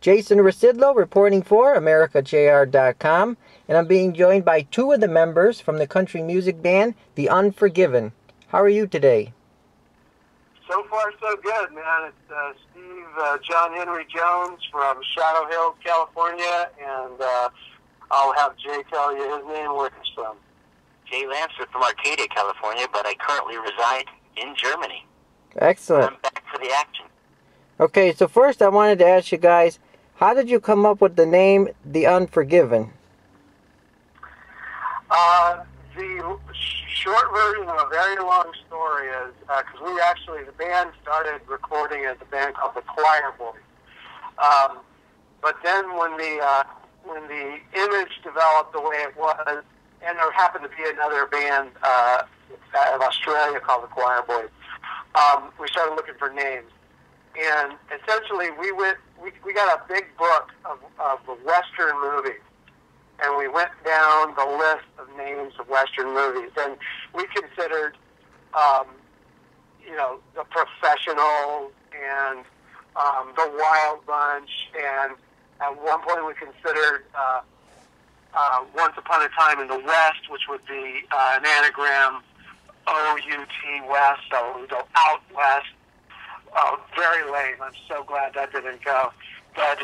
Jason Rzucidlo reporting for AmericaJR.com, and I'm being joined by two of the members from the country music band, the Unforgiven. How are you today? So far, so good, man. It's Steve John Henry Jones from Shadow Hills, California, and I'll have Jay tell you his name where he's from. Jay Lancer from Arcadia, California, but I currently reside in Germany. Excellent. I'm back for the action. Okay, so first I wanted to ask you guys, how did you come up with the name The Unforgiven? The short version of a very long story is, because the band started recording as a band called the Choir Boys. But then when the image developed the way it was, and there happened to be another band out of Australia called the Choir Boys, we started looking for names. And essentially we got a big book of the Western movies. And we went down the list of names of Western movies, and we considered, The Professionals and The Wild Bunch, and at one point we considered Once Upon a Time in the West, which would be an anagram, O-U-T West, so we go out west. Very lame. I'm so glad that didn't go. But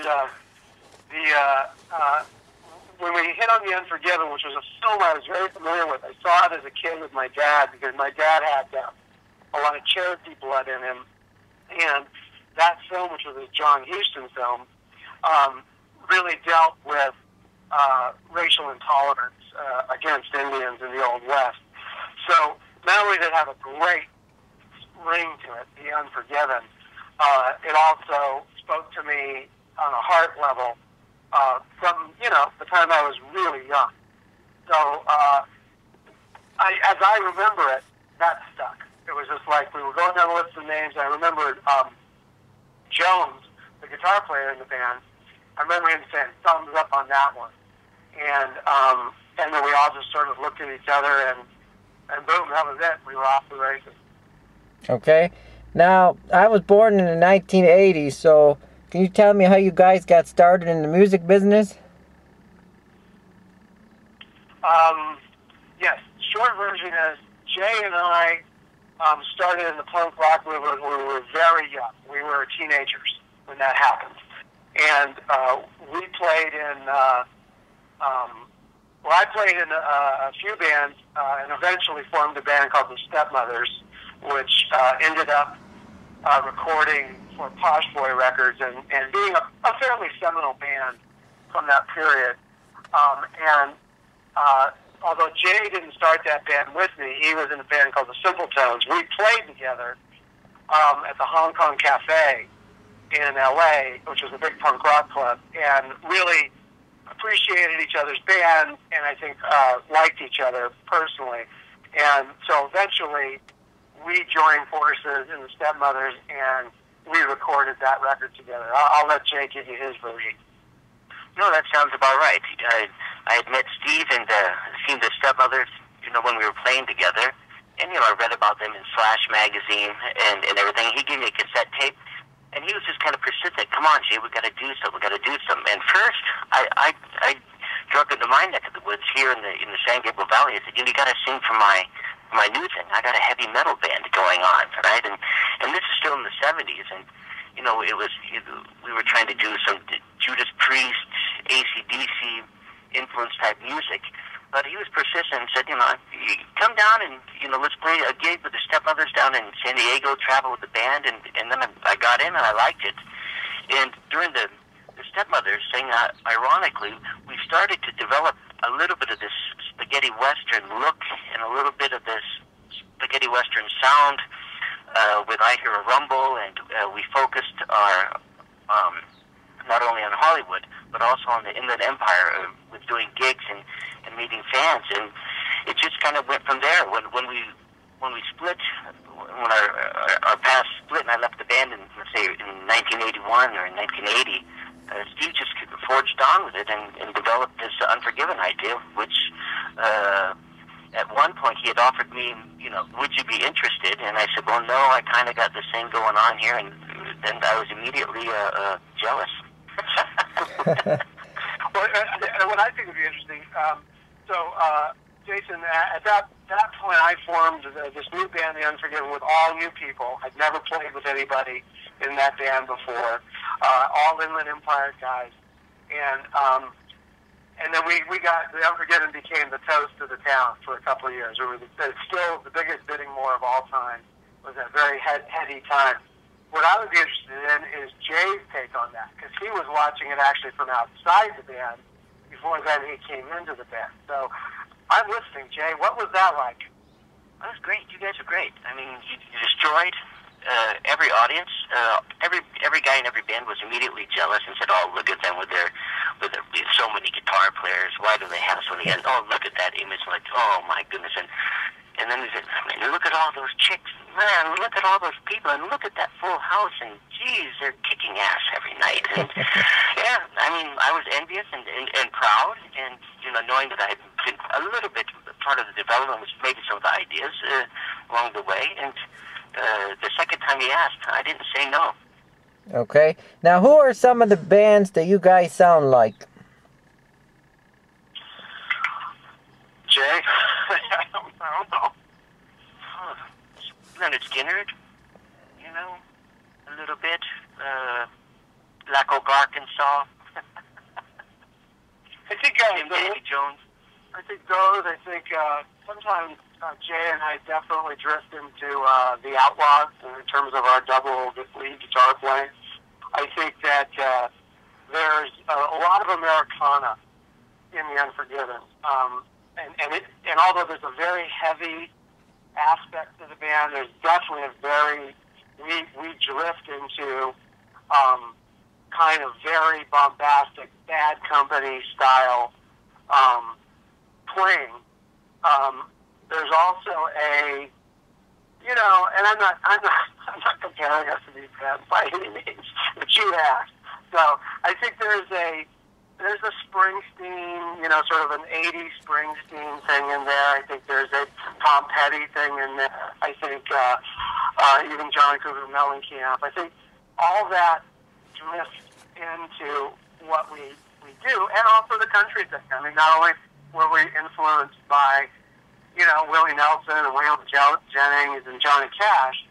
when we hit on The Unforgiven, which was a film I was very familiar with, I saw it as a kid with my dad because my dad had a lot of Cherokee blood in him. And that film, which was a John Huston film, really dealt with racial intolerance against Indians in the Old West. So not only did it have a great ring to it, The Unforgiven, it also spoke to me on a heart level from, the time I was really young. So, as I remember it, that stuck. It was just like we were going down the list of names. I remembered Jones, the guitar player in the band. I remember him saying thumbs up on that one. And then we all just sort of looked at each other, and boom, that was it. We were off the races. Okay. Now, I was born in the 1980s, so can you tell me how you guys got started in the music business? Yes. Short version is Jay and I started in the punk rock movement when we were very young. We were teenagers when that happened. And we played in, I played in a few bands and eventually formed a band called the Stepmothers, which ended up recording for Posh Boy Records and being a fairly seminal band from that period. Although Jay didn't start that band with me, he was in a band called the Simple Tones. We played together at the Hong Kong Cafe in L.A., which was a big punk rock club, and really appreciated each other's band, and I think liked each other personally. And so eventually we joined forces in the Stepmothers, and we recorded that record together. I'll let Jay give you his version. No, that sounds about right. I had met Steve and seen the Stepmothers, when we were playing together. And, I read about them in Slash magazine and everything. He gave me a cassette tape, and he was just kind of persistent. Come on, Jay, we got to do something. We got to do something. And first, I drug into my neck of the woods here in the San Gabriel Valley. I said, you got to sing for my new thing. I got a heavy metal band going on, right? And this is still in the 70s, and we were trying to do some Judas Priest, AC/DC influence type music, but he was persistent and said, come down and let's play a gig with the Stepmothers down in San Diego, travel with the band, and then I got in and I liked it. And during the Stepmothers thing, ironically, we started to develop a little bit of this spaghetti western look and a little bit of this spaghetti western sound with I Hear a Rumble, and we focused our not only on Hollywood but also on the Inland Empire with doing gigs and meeting fans, and it just kind of went from there. When we split, when our paths split, and I left the band in, let's say, in 1981 or in 1980. Steve just forged on with it and developed this Unforgiven idea, which at one point he had offered me, would you be interested? And I said, well, no, I kind of got this thing going on here, and then I was immediately jealous. Well, what I think would be interesting, Jason, at that point, I formed this new band, The Unforgiven, with all new people. I'd never played with anybody in that band before, all Inland Empire guys. And then we got, The Unforgiven became the toast of the town for a couple of years. It's still the biggest bidding war of all time. It was a very heady time. What I would be interested in is Jay's take on that, because he was watching it actually from outside the band before then he came into the band. So I'm listening, Jay. What was that like? That was great. You guys are great. I mean, you destroyed every audience. Every guy in every band was immediately jealous and said, "Oh, look at them with so many guitar players. Why do they have so many?" And oh, look at that image. Like, oh my goodness. And then they said, "Man, look at all those chicks. Man, look at all those people, and look at that full house. And geez, they're kicking ass every night." And yeah, I mean, I was envious and proud, and knowing that I had been a little bit part of the development, was maybe some of the ideas along the way. And the second time he asked, I didn't say no. Okay. Now, who are some of the bands that you guys sound like? Jay? I don't know. Leonard Skinner, a little bit. Black Oak, Arkansas. I think Davy Jones. I think those. I think sometimes Jay and I definitely drift into the Outlaws in terms of our double lead guitar playing. I think that there's a lot of Americana in The Unforgiven, and although there's a very heavy aspect of the band, there's definitely a very we drift into kind of very bombastic Bad Company style playing. There's also a, and I'm not comparing us to these bands by any means, but you have. So I think there's a Springsteen, sort of an 80s Springsteen thing in there. I think there's a Tom Petty thing in there. I think even John Cougar Mellencamp. I think all that drifts into what we do, and also the country thing. I mean, not only were we influenced by, Willie Nelson and Waylon Jennings and Johnny Cash,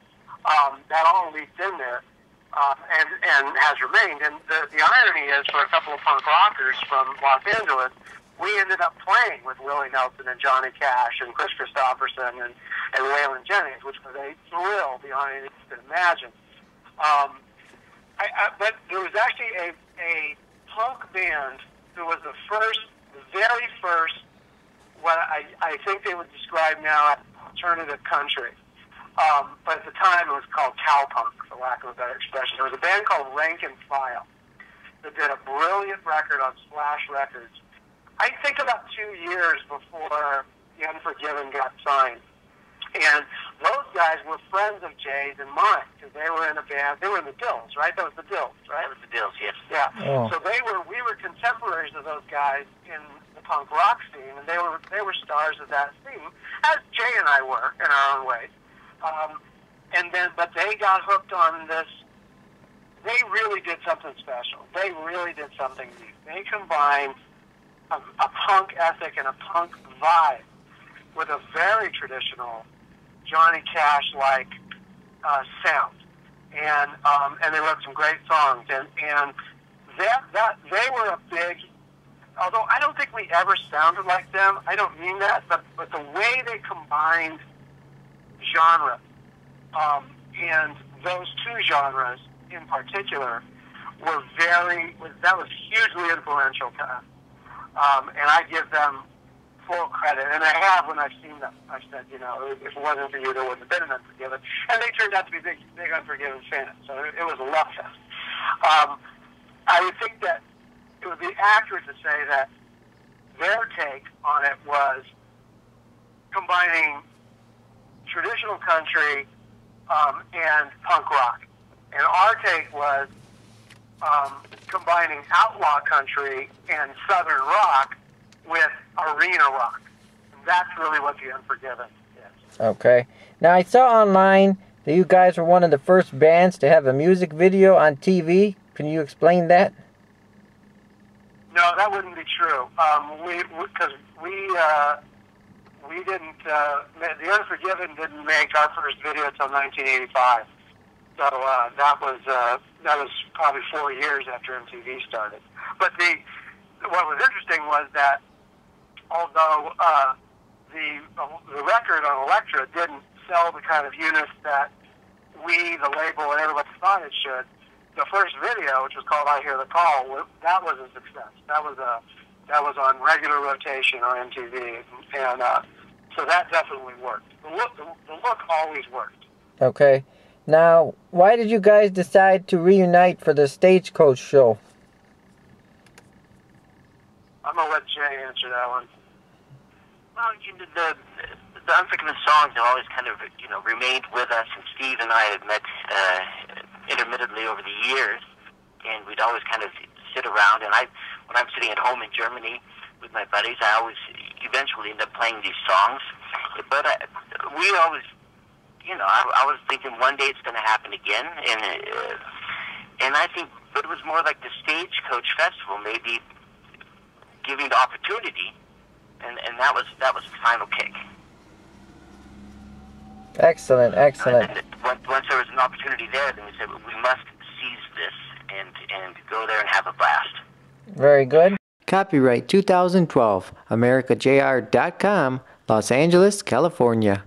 that all leaked in there. And has remained. And the irony is, for a couple of punk rockers from Los Angeles, we ended up playing with Willie Nelson and Johnny Cash and Chris Christopherson and Waylon Jennings, which was a thrill beyond anything you could imagine. But there was actually a punk band who was the very first, what I think they would describe now as alternative country. But at the time, it was called cowpunk, for lack of a better expression. There was a band called Rank and File that did a brilliant record on Splash Records. I think about 2 years before The Unforgiven got signed. And those guys were friends of Jay's and mine, because they were in a band. They were in the Dills, right? That was the Dills, right? That was the Dills, yes. Yeah. Oh. So we were contemporaries of those guys in the punk rock scene, and they were stars of that scene, as Jay and I were in our own ways. But they got hooked on this. They really did something special. They really did something neat. They combined a punk ethic and a punk vibe with a very traditional Johnny Cash-like sound, and they wrote some great songs. And that they were a big. Although I don't think we ever sounded like them. I don't mean that, but the way they combined genre. And those two genres in particular were that was hugely influential to us. And I give them full credit. And I have when I've seen them. I've said, if it wasn't for you, there wouldn't have been an Unforgiven. And they turned out to be big Unforgiven fans. So it was a love fest. I would think that it would be accurate to say that their take on it was combining traditional country and punk rock. And our take was combining outlaw country and southern rock with arena rock. And that's really what The Unforgiven is. Okay. Now, I saw online that you guys were one of the first bands to have a music video on TV. Can you explain that? No, that wouldn't be true. Because we didn't. The Unforgiven didn't make our first video until 1985. So that was probably 4 years after MTV started. But what was interesting was that although the record on Elektra didn't sell the kind of units that we, the label, and everybody thought it should, the first video, which was called "I Hear the Call," that was a success. That was on regular rotation on MTV, and so that definitely worked. The look always worked. Okay. Now, why did you guys decide to reunite for the Stagecoach show? I'm gonna let Jay answer that one. Well, the Unforgiven songs have always kind of, remained with us, and Steve and I had met intermittently over the years, and we'd always kind of sit around, and when I'm sitting at home in Germany with my buddies, I always eventually end up playing these songs, but we always, I was thinking one day it's going to happen again, and I think, but it was more like the Stagecoach Festival, maybe giving the opportunity, and that was the final kick. Excellent, excellent. Once there was an opportunity there, then we said we must seize this and go there and have a blast. Very good. Copyright 2012, AmericaJR.com, Los Angeles, California.